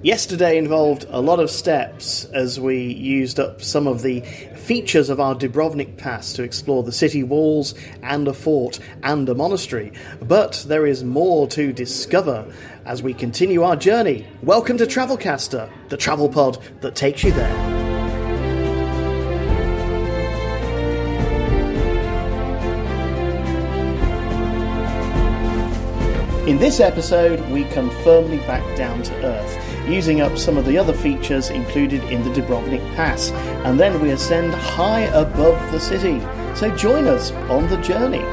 Yesterday involved a lot of steps as we used up some of the features of our Dubrovnik pass to explore the city walls and a fort and a monastery. But there is more to discover as we continue our journey. Welcome to Travelcaster, the travel pod that takes you there. In this episode, we come firmly back down to earth, using up some of the other features included in the Dubrovnik Pass, and then we ascend high above the city. So join us on the journey.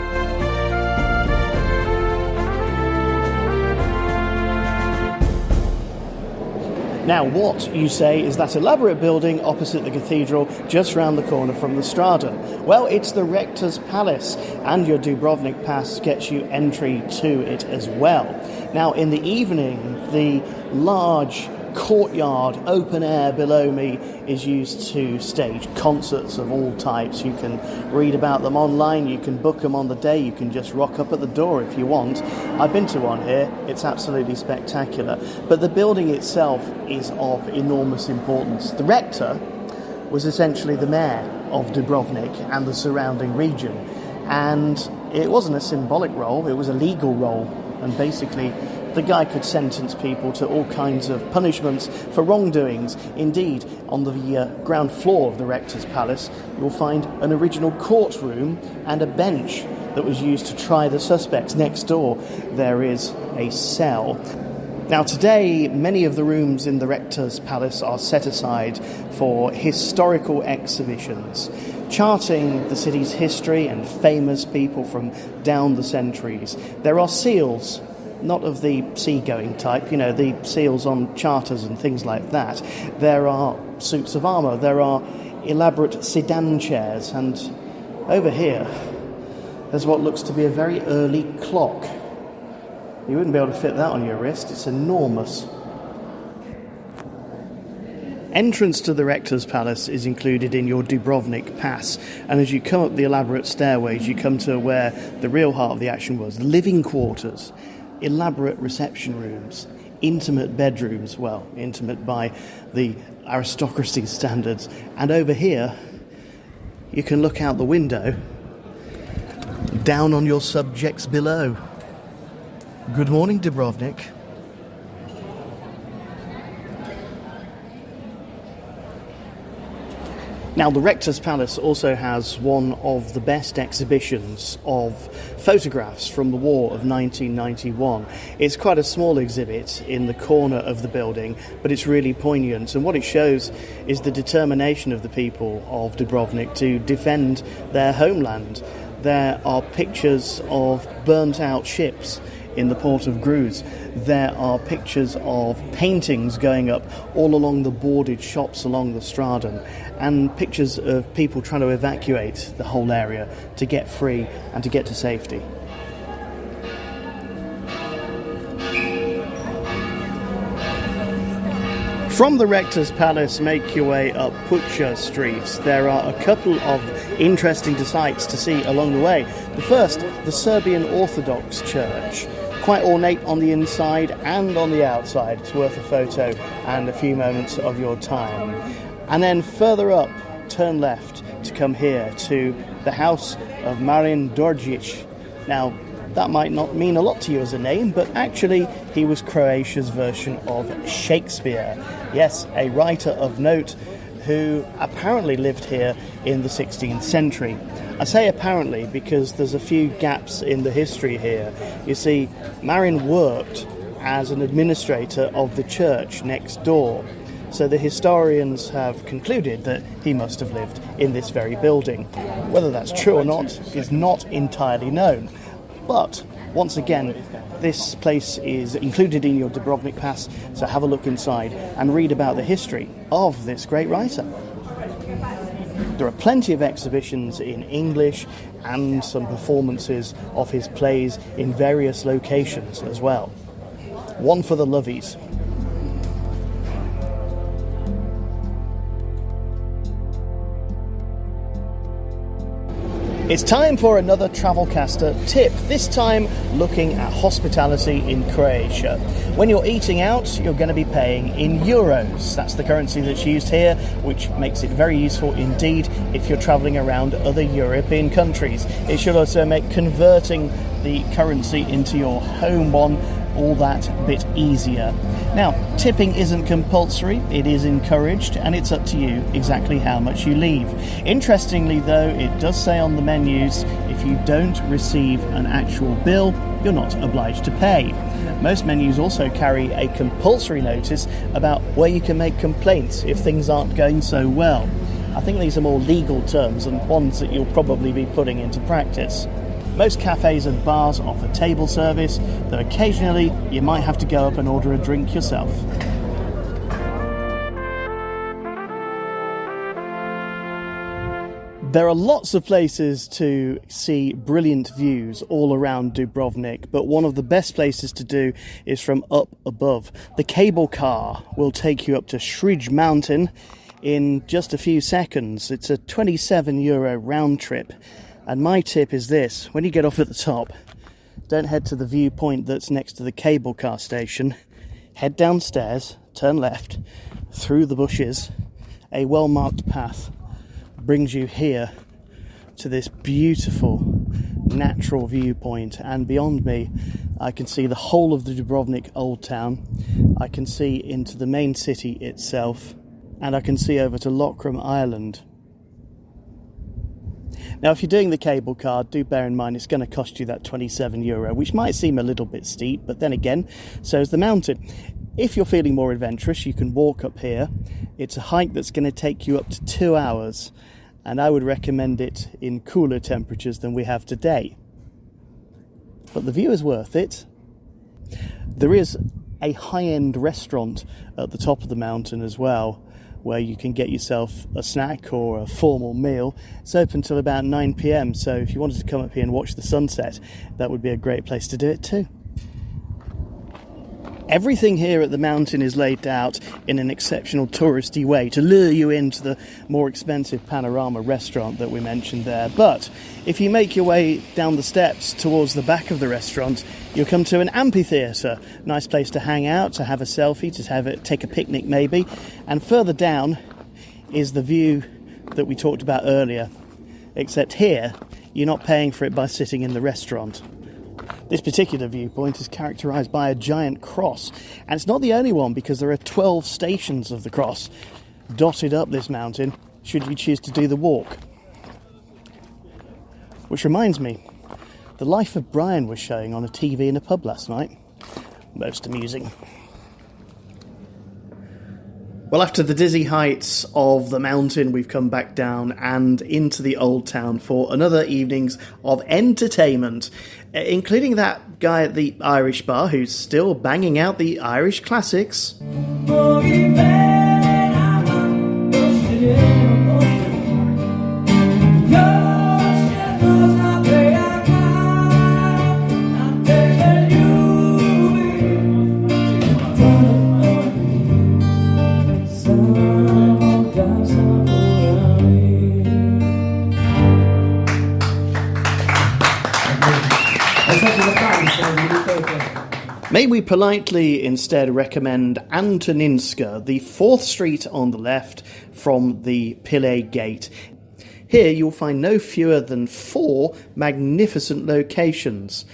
Now, what, you say, is that elaborate building opposite the cathedral just round the corner from the Strada? Well, it's the Rector's Palace, and your Dubrovnik Pass gets you entry to it as well. Now, in the evening, the large courtyard, open air below me is used to stage concerts of all types. You can read about them online, you can book them on the day, you can just rock up at the door if you want. I've been to one here, it's absolutely spectacular. But the building itself is of enormous importance. The rector was essentially the mayor of Dubrovnik and the surrounding region, and it wasn't a symbolic role, it was a legal role, and basically the guy could sentence people to all kinds of punishments for wrongdoings. Indeed, on the ground floor of the Rector's Palace, you'll find an original courtroom and a bench that was used to try the suspects. Next door, there is a cell. Now, today, many of the rooms in the Rector's Palace are set aside for historical exhibitions, charting the city's history and famous people from down the centuries. There are seals, not of the seagoing type, the seals on charters and things like that. There are suits of armour, there are elaborate sedan chairs, and over here there's what looks to be a very early clock. You wouldn't be able to fit that on your wrist, it's enormous. Entrance to the Rector's Palace is included in your Dubrovnik Pass, and as you come up the elaborate stairways, you come to where the real heart of the action was, living quarters. Elaborate reception rooms, intimate bedrooms, well, intimate by the aristocracy standards. And over here, you can look out the window, down on your subjects below. Good morning, Dubrovnik. Now, the Rector's Palace also has one of the best exhibitions of photographs from the war of 1991. It's quite a small exhibit in the corner of the building, but it's really poignant. And what it shows is the determination of the people of Dubrovnik to defend their homeland. There are pictures of burnt-out ships in the port of Gruz. There are pictures of paintings going up all along the boarded shops along the Strada, and pictures of people trying to evacuate the whole area to get free and to get to safety. From the Rector's Palace, make your way up Pucha Street. There are a couple of interesting sights to see along the way. The first, the Serbian Orthodox Church. Quite ornate on the inside and on the outside. It's worth a photo and a few moments of your time. And then further up, turn left to come here to the house of Marin Dorjic. Now, that might not mean a lot to you as a name, but actually he was Croatia's version of Shakespeare. Yes, a writer of note who apparently lived here in the 16th century. I say apparently because there's a few gaps in the history here. You see, Marin worked as an administrator of the church next door, so the historians have concluded that he must have lived in this very building. Whether that's true or not is not entirely known. But, once again, this place is included in your Dubrovnik Pass, so have a look inside and read about the history of this great writer. There are plenty of exhibitions in English and some performances of his plays in various locations as well. One for the lovies. It's time for another Travelcaster tip, this time looking at hospitality in Croatia. When you're eating out, you're going to be paying in euros. That's the currency that's used here, which makes it very useful indeed if you're travelling around other European countries. It should also make converting the currency into your home one all that bit easier. Now, tipping isn't compulsory, it is encouraged, and it's up to you exactly how much you leave. Interestingly though, it does say on the menus, if you don't receive an actual bill, you're not obliged to pay. Most menus also carry a compulsory notice about where you can make complaints if things aren't going so well. I think these are more legal terms and ones that you'll probably be putting into practice. Most cafes and bars offer table service, though occasionally you might have to go up and order a drink yourself. There are lots of places to see brilliant views all around Dubrovnik, but one of the best places to do is from up above. The cable car will take you up to Shrij Mountain in just a few seconds. It's a €27 round trip. And my tip is this: when you get off at the top, don't head to the viewpoint that's next to the cable car station. Head downstairs, turn left, through the bushes. A well-marked path brings you here to this beautiful natural viewpoint. And beyond me, I can see the whole of the Dubrovnik Old Town. I can see into the main city itself. And I can see over to Lokrum Island. Now, if you're doing the cable car, do bear in mind it's going to cost you that €27, which might seem a little bit steep, but then again, so is the mountain. If you're feeling more adventurous, you can walk up here. It's a hike that's going to take you up to 2 hours, and I would recommend it in cooler temperatures than we have today. But the view is worth it. There is a high-end restaurant at the top of the mountain as well, where you can get yourself a snack or a formal meal. It's open till about 9 p.m, so if you wanted to come up here and watch the sunset, that would be a great place to do it too. Everything here at the mountain is laid out in an exceptional touristy way to lure you into the more expensive panorama restaurant that we mentioned there. But if you make your way down the steps towards the back of the restaurant, you'll come to an amphitheatre. Nice place to hang out, to have a selfie, take a picnic maybe. And further down is the view that we talked about earlier. Except here, you're not paying for it by sitting in the restaurant. This particular viewpoint is characterised by a giant cross, and it's not the only one because there are 12 stations of the cross dotted up this mountain should you choose to do the walk. Which reminds me, The Life of Brian was showing on a TV in a pub last night. Most amusing. Well, after the dizzy heights of the mountain, we've come back down and into the old town for another evenings of entertainment, including that guy at the Irish bar who's still banging out the Irish classics. May we politely instead recommend Antoninska, the 4th street on the left from the Pile Gate. Here you'll find no fewer than 4 magnificent locations.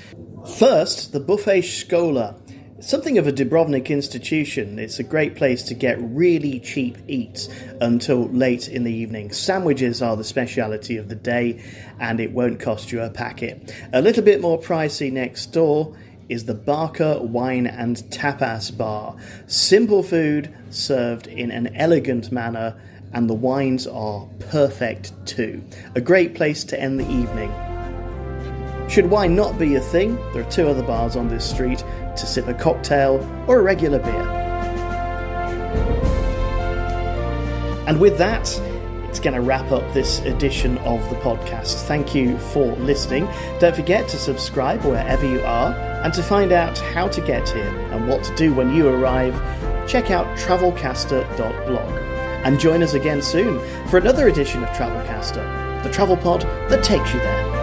First, the Buffet Škola. Something of a Dubrovnik institution. It's a great place to get really cheap eats until late in the evening. Sandwiches are the speciality of the day, and it won't cost you a packet. A little bit more pricey next door is the Barker Wine and Tapas Bar. Simple food served in an elegant manner, and the wines are perfect too. A great place to end the evening. Should wine not be your thing, there are 2 other bars on this street to sip a cocktail or a regular beer. And with that, it's going to wrap up this edition of the podcast. Thank you for listening. Don't forget to subscribe wherever you are, and to find out how to get here and what to do when you arrive, check out travelcaster.blog. And join us again soon for another edition of Travelcaster, the travel pod that takes you there.